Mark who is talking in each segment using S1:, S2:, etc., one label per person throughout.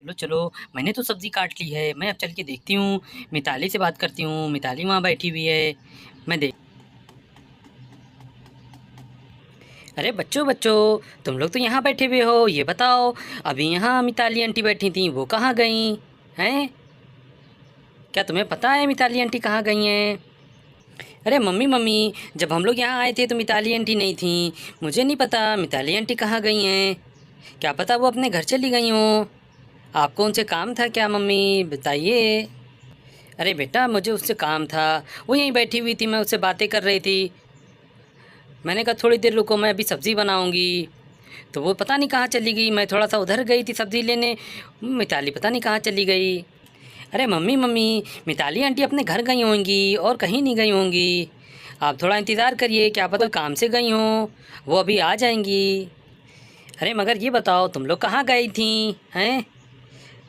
S1: चलो चलो, मैंने तो सब्ज़ी काट ली है। मैं अब चल के देखती हूँ, मिताली से बात करती हूँ। मिताली वहाँ बैठी हुई है। मैं देख अरे बच्चों बच्चों, तुम लोग तो यहाँ बैठे हुए हो। ये बताओ, अभी यहाँ मिताली आंटी बैठी थी, वो कहाँ गईं? हैं? क्या तुम्हें पता है मिताली आंटी कहाँ गई हैं? अरे मम्मी मम्मी, जब हम लोग यहाँ आए थे तो मिताली आंटी नहीं थी। मुझे नहीं पता मिताली आंटी कहाँ गई हैं। क्या पता वो अपने घर चली गई हों। आपको उनसे काम था क्या मम्मी? बताइए। अरे बेटा, मुझे उससे काम था। वो यहीं बैठी हुई थी, मैं उससे बातें कर रही थी। मैंने कहा थोड़ी देर रुको, मैं अभी सब्ज़ी बनाऊंगी। तो वो पता नहीं कहाँ चली गई। मैं थोड़ा सा उधर गई थी सब्ज़ी लेने। मिताली पता नहीं कहाँ चली गई। अरे मम्मी मम्मी, मिताली आंटी अपने घर गई होंगी और कहीं नहीं गई होंगी। आप थोड़ा इंतज़ार करिए, क्या पता काम से गई हों। वो अभी आ जाएंगी। अरे मगर ये बताओ, तुम लोग कहाँ गई थी? हैं?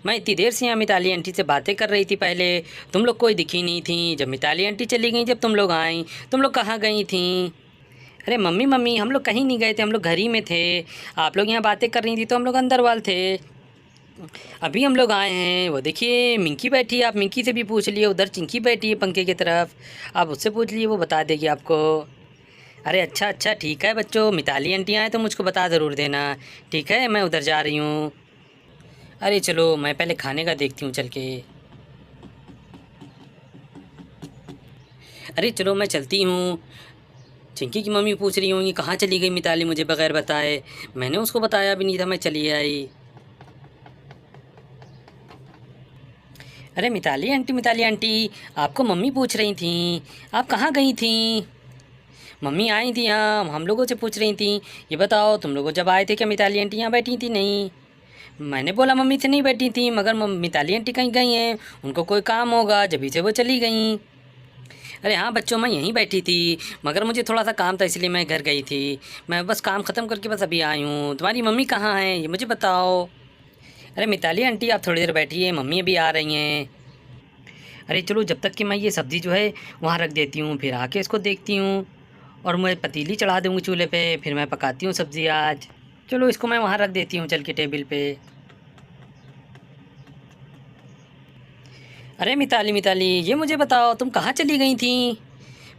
S1: मैं इतनी देर से यहाँ मिताली आंटी से बातें कर रही थी पहले। तुम लोग कोई दिखी नहीं थी। जब मिताली आंटी चली गई, जब तुम लोग आई, तुम लोग कहाँ गई थी? अरे मम्मी मम्मी, हम लोग कहीं नहीं गए थे, हम लोग घर ही में थे। आप लोग यहाँ बातें कर रही थी तो हम लोग अंदर वाल थे। अभी हम लोग आए हैं। वो देखिए मिंकी बैठी है, आप मिंकी से भी पूछ लिए। उधर चिंकी बैठी है पंखे की तरफ, आप उससे पूछ लिए, वो बता देगी आपको। अरे अच्छा अच्छा, ठीक है बच्चों, मिताली आंटी आए तो मुझको बता ज़रूर देना। ठीक है, मैं उधर जा रही हूँ। अरे चलो, मैं पहले खाने का देखती हूँ चल के। अरे चलो, मैं चलती हूँ। चिंकी की मम्मी पूछ रही होंगी कहाँ चली गई मिताली मुझे बगैर बताए। मैंने उसको बताया भी नहीं था, मैं चली आई। अरे मिताली आंटी, आपको मम्मी पूछ रही थी, आप कहाँ गई थी? मम्मी आई थी यहाँ, हम लोगों से पूछ रही थी। ये बताओ, तुम लोगों जब आए थे क्या मिताली आंटी यहाँ बैठी थी? नहीं। मैंने बोला मम्मी से नहीं बैठी थी, मगर मिताली आंटी कहीं गई हैं, उनको कोई काम होगा, जभी से वो चली गई। अरे हाँ बच्चों, मैं यहीं बैठी थी, मगर मुझे थोड़ा सा काम था इसलिए मैं घर गई थी। मैं बस काम ख़त्म करके बस अभी आई हूँ। तुम्हारी मम्मी कहाँ हैं, ये मुझे बताओ। अरे मिताली आंटी, आप थोड़ी देर बैठिए, मम्मी अभी आ रही हैं। अरे चलो, जब तक कि मैं ये सब्ज़ी जो है वहाँ रख देती हूँ, फिर आके इसको देखती हूँ। और मैं पतीली चढ़ा दूँगी चूल्हे पे, फिर मैं पकाती हूँ सब्ज़ी आज। चलो, इसको मैं वहाँ रख देती हूँ चल के टेबल पे। अरे मिताली, ये मुझे बताओ, तुम कहाँ चली गई थी?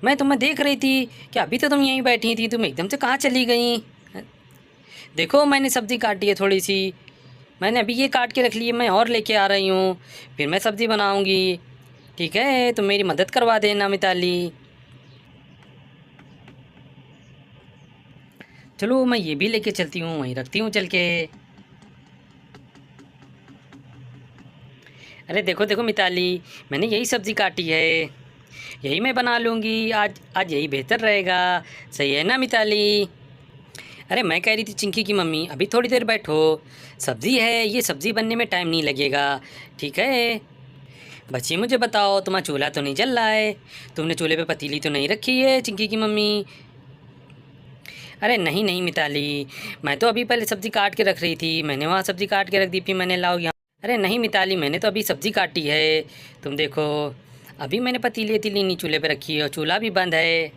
S1: मैं तुम्हें देख रही थी कि अभी तो तुम यहीं बैठी थी, तुम एकदम से कहाँ चली गई? देखो, मैंने सब्ज़ी काटी है थोड़ी सी, मैंने अभी ये काट के रख ली है, मैं और लेके आ रही हूँ, फिर मैं सब्ज़ी बनाऊँगी। ठीक है, तुम मेरी मदद करवा देना मिताली। चलो, मैं ये भी लेके चलती हूँ, वहीं रखती हूँ चल के। अरे देखो देखो मिताली, मैंने यही सब्ज़ी काटी है, यही मैं बना लूँगी आज। आज यही बेहतर रहेगा। सही है ना मिताली? अरे मैं कह रही थी चिंकी की मम्मी, अभी थोड़ी देर बैठो, सब्ज़ी है, ये सब्ज़ी बनने में टाइम नहीं लगेगा। ठीक है? बच्ची मुझे बताओ, तुम्हारा चूल्हा तो नहीं जल रहा है? तुमने चूल्हे पे पतीली तो नहीं रखी है चिंकी की मम्मी? अरे नहीं नहीं मिताली, मैं तो अभी पहले सब्ज़ी काट के रख रही थी, मैंने वहाँ सब्ज़ी काट के रख दी, फिर मैंने लाओ यहाँ। अरे नहीं मिताली, मैंने तो अभी सब्ज़ी काटी है। तुम देखो, अभी मैंने पतीली वतीली नहीं चूल्हे पे रखी है, और चूल्हा भी बंद है।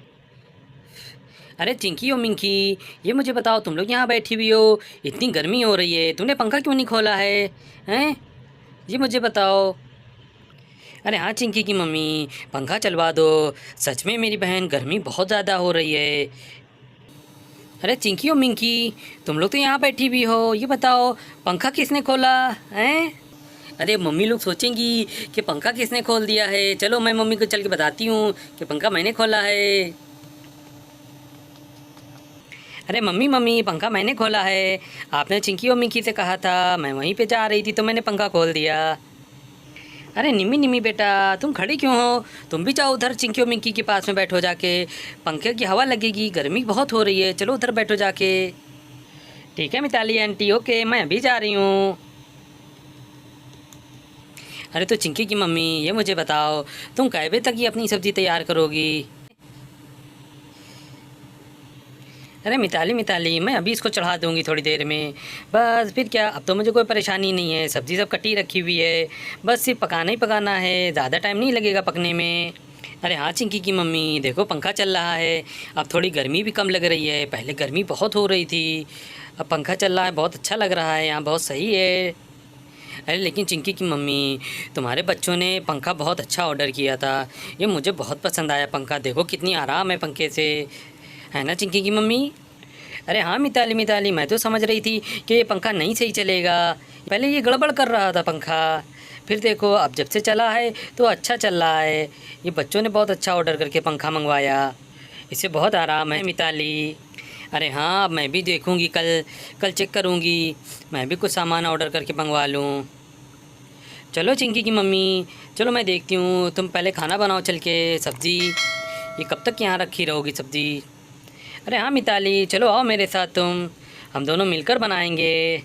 S1: अरे चिंकी और मिंकी, ये मुझे बताओ, तुम लोग यहाँ बैठी हुई हो, इतनी गर्मी हो रही है, तुमने पंखा क्यों नहीं खोला है? हैं? ये मुझे बताओ। अरे हाँ चिंकी की मम्मी, पंखा चलवा दो। सच में मेरी बहन, गर्मी बहुत ज़्यादा हो रही है। अरे चिंकी और मिंकी, तुम लोग तो यहाँ बैठी हुई हो, ये बताओ पंखा किसने खोला? हैं? अरे मम्मी लोग सोचेंगी कि पंखा किसने खोल दिया है। चलो, मैं मम्मी को चल के बताती हूँ कि पंखा मैंने खोला है। अरे मम्मी मम्मी, पंखा मैंने खोला है। आपने चिंकी और मिंकी से कहा था, मैं वहीं पे जा रही थी तो मैंने पंखा खोल दिया। अरे निम्मी निम्मी बेटा, तुम खड़ी क्यों हो? तुम भी जाओ उधर, चिंकी और मिंकी के पास में बैठो जाके, पंखे की हवा लगेगी, गर्मी बहुत हो रही है, चलो उधर बैठो जाके। ठीक है मिताली आंटी, ओके, मैं अभी जा रही हूँ। अरे तो चिंकी की मम्मी, ये मुझे बताओ, तुम कै बजे तक ये अपनी सब्ज़ी तैयार करोगी? अरे मिताली, मैं अभी इसको चढ़ा दूँगी थोड़ी देर में। बस फिर क्या, अब तो मुझे कोई परेशानी नहीं है, सब्ज़ी सब कटी रखी हुई है, बस सिर्फ पकाना ही पकाना है, ज़्यादा टाइम नहीं लगेगा पकने में। अरे हाँ चिंकी की मम्मी, देखो पंखा चल रहा है, अब थोड़ी गर्मी भी कम लग रही है, पहले गर्मी बहुत हो रही थी, अब पंखा चल रहा है, बहुत अच्छा लग रहा है यहाँ, बहुत सही है। अरे लेकिन चिंकी की मम्मी, तुम्हारे बच्चों ने पंखा बहुत अच्छा ऑर्डर किया था। ये मुझे बहुत पसंद आया पंखा। देखो कितनी आराम है पंखे से, है ना चिंकी की मम्मी? अरे हाँ मिताली, मिताली मैं तो समझ रही थी कि ये पंखा नहीं सही चलेगा। पहले ये गड़बड़ कर रहा था पंखा, फिर देखो अब जब से चला है तो अच्छा चल रहा है। ये बच्चों ने बहुत अच्छा ऑर्डर करके पंखा मंगवाया, इससे बहुत आराम है मिताली। अरे हाँ, अब मैं भी देखूँगी, कल कल चेक करूँगी, मैं भी कुछ सामान ऑर्डर करके मंगवा लूँ। चलो चिंकी की मम्मी, चलो मैं देखती हूँ, तुम पहले खाना बनाओ चल के। सब्ज़ी ये कब तक यहाँ रखी रहोगी सब्ज़ी? अरे हाँ मिताली, चलो आओ मेरे साथ तुम, हम दोनों मिलकर बनाएंगे।